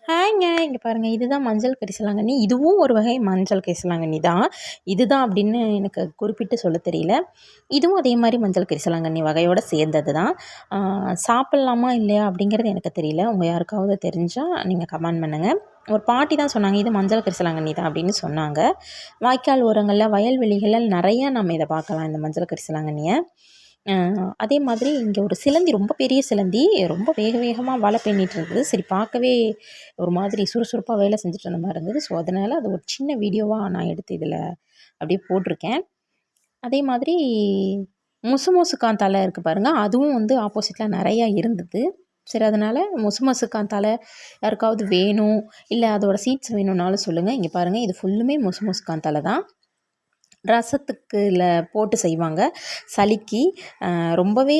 ஹாய்ங்க. இங்க பாருங்க. இதுதான் மஞ்சள் கரிசலாங்கண்ணி. இதுவும் ஒரு வகை மஞ்சள் கரிசலாங்கண்ணி தான். இதுதான் அப்படின்னு எனக்கு குறிப்பிட்டு சொல்ல தெரியல. இதுவும் அதே மாரி மஞ்சள் கரிசலாங்கண்ணி வகையோட சேர்ந்தது தான். சாப்பிட்லாமா இல்லையா அப்படிங்கிறது எனக்கு தெரியல. உங்க யாருக்காவது தெரிஞ்சா நீங்க கமெண்ட் பண்ணுங்க. ஒரு பாட்டி தான் சொன்னாங்க, "இது மஞ்சள் கரிசலாங்கண்ணி தான்" அப்படின்னு சொன்னாங்க. வாய்க்கால் ஓரங்கள்ல, வயல்வெளிகள்ல நெறையா நம்ம இத பார்க்கலாம், இந்த மஞ்சள் கரிசலாங்கண்ணிய. அ அதே மாதிரி இங்க ஒரு சிலந்தி, ரொம்ப பெரிய சிலந்தி, ரொம்ப வேக வேகமா வலை பின்னிட்டு இருந்தது. சரி, பார்க்கவே ஒரு மாதிரி சுறுசுறுப்பா வேலை செஞ்சுட்டு இருந்த மாரி இருந்தது. ஸோ, அதனால அது ஒரு சின்ன வீடியோவா நான் எடுத்து இதில அப்படியே போட்டிருக்கேன். அதே மாதிரி முசுமுசுக்கான் தழை இருக்கு பாருங்க. அதுவும் வந்து ஆப்போசிட்ல நெறையா இருந்தது. சரி, அதனால முசுமுசுக்கான் தழை யாருக்காவது வேணும், இல்ல அதோட சீட்ஸ் வேணும்னாலும் சொல்லுங்க. இங்க பாருங்க, இது ஃபுல்லுமே முசுமுசுக்கான் தழை தான். ரசத்துக்குல போட்டு செய்வாங்க. சளிக்கு ரொம்பவே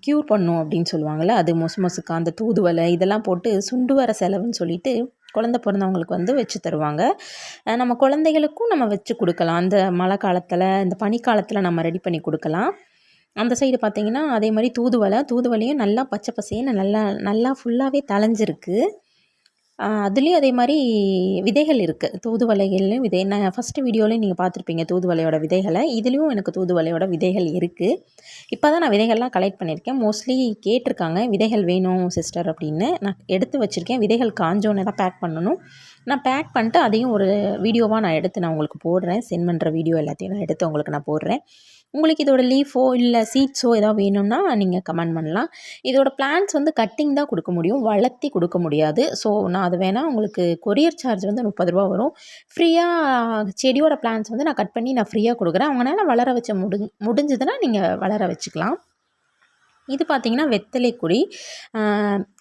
க்யூர் பண்ணும் அப்படின்னு சொல்லுவாங்கள்ல. அது முசுமுசுக்கான், அந்த தூதுவளை இதெல்லாம் போட்டு சுண்டு வர செலவுன்னு சொல்லிட்டு குழந்த பிறந்தவங்களுக்கு வந்து வச்சு தருவாங்க. நம்ம குழந்தைகளுக்கும் நம்ம வச்சு குடுக்கலாம். அந்த மழை காலத்தில, இந்த பனிக்காலத்தில நம்ம ரெடி பண்ணி குடுக்கலாம். அந்த சைடு பார்த்தீங்கன்னா, அதே மாரி தூதுவளையும் நல்லா பச்சை பசேல்னு நல்லா நல்லா ஃபுல்லாவே தழைஞ்சிருக்கு. அதுலேயும் அதே மாரி விதைகள் இருக்கு. தூதுவளைகள்லையும் விதை, நான் ஃபஸ்ட்டு வீடியோலயும் நீங்க பார்த்துருப்பீங்க தூதுவளையோட விதைகள. இதுலேயும் எனக்கு தூதுவளையோட விதைகள் இருக்கு. இப்போ தான் நான் விதைகள்லாம் கலெக்ட் பண்ணியிருக்கேன். மோஸ்ட்லி கேட்டிருக்காங்க, "விதைகள் வேணும் சிஸ்டர்" அப்படின்னு. நான் எடுத்து வச்சுருக்கேன். விதைகள் காஞ்சோனே தான் பேக் பண்ணணும். நான் பேக் பண்ணிட்டு அதையும் ஒரு வீடியோவா நான் எடுத்து நான் உங்களுக்கு போடுறேன். சென்ட் பண்ணுற வீடியோ எல்லாத்தையும் நான் எடுத்து உங்களுக்கு நான் போடுறேன். உங்களுக்கு இதோட லீஃபோ இல்ல சீட்ஸோ ஏதாவது வேணும்னா நீங்க கமெண்ட் பண்ணலாம். இதோட பிளான்ட்ஸ் வந்து கட்டிங் தான் குடுக்க முடியும். வளர்த்தி குடுக்க முடியாது. ஸோ, நான் அது வேணா உங்களுக்கு கொரியர் சார்ஜ் வந்து ரூ. 30 வரும். ஃப்ரீயா செடியோட பிளான்ட்ஸ் வந்து நான் கட் பண்ணி நான் ஃப்ரீயா குடுக்குறேன். அவங்கனால வளர வச்ச முடிஞ்சதுன்னா நீங்க வளர வச்சுக்கலாம். இது பார்த்தீங்கன்னா வெத்தலை கொடி.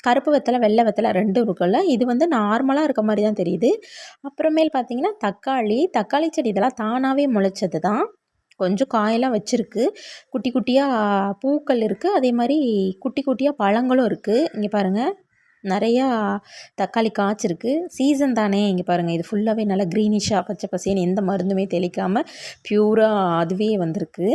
கருப்பு வெத்தலை, வெள்ளை வெத்தலை 2 இருக்குல்ல. இது வந்து நார்மலா இருக்க மாரி தான் தெரியுது. அப்புறமேல் பார்த்தீங்கன்னா தக்காளி செடி இதெல்லாம் தானாவே முளைச்சது தான். கொஞ்சம் காயெல்லாம் வச்சிருக்கு. குட்டி குட்டியா பூக்கள் இருக்கு. அதே மாரி குட்டி குட்டியா பழங்களும் இருக்கு. இங்க பாருங்க. நெறையா தக்காளி காய்ச்சிருக்கு. சீசன் தானே. இங்க பாருங்க. இது ஃபுல்லாவே நல்லா க்ரீனிஷா பச்சை பசேல்னு எந்த மருந்துமே தெளிக்காம பியூரா அதுவே வந்திருக்கு.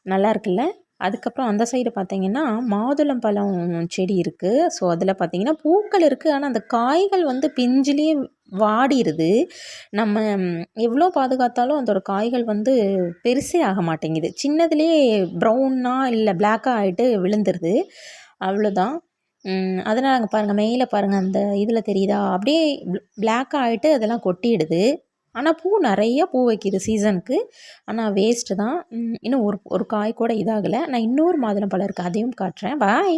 நல்லா இருக்குல்ல. அதுக்கப்புறம் அந்த சைடு பார்த்தீங்கன்னா, மாதுளம்பழம் செடி இருக்கு. ஸோ, அதில பார்த்தீங்கன்னா பூக்கள் இருக்கு. ஆனா, அந்த காய்கள் வந்து பிஞ்சிலேயே வாடிருது. நம்ம எவ்வளோ பாதுகாத்தாலும் அதோட காய்கள் வந்து பெருசே ஆக மாட்டேங்குது. சின்னதிலேயே ப்ரௌனா இல்ல பிளாக்கா ஆயிட்டு விழுந்துருது. அவ்வளோதான். அதனால அங்க பாருங்க, மேல பாருங்க, அந்த இதில தெரியுதா? அப்படியே பிளாக்கா ஆயிட்டு அதெல்லாம் கொட்டிடுது. ஆனா, நெறைய பூ வைக்கிது சீசனுக்கு. ஆனா, வேஸ்ட்டு தான். இன்னும் ஒரு ஒரு காய் கூட இதாகல. நான் இன்னொரு மாதுளம்பழம் இருக்கு. அதையும் காட்டுறேன். பாய்.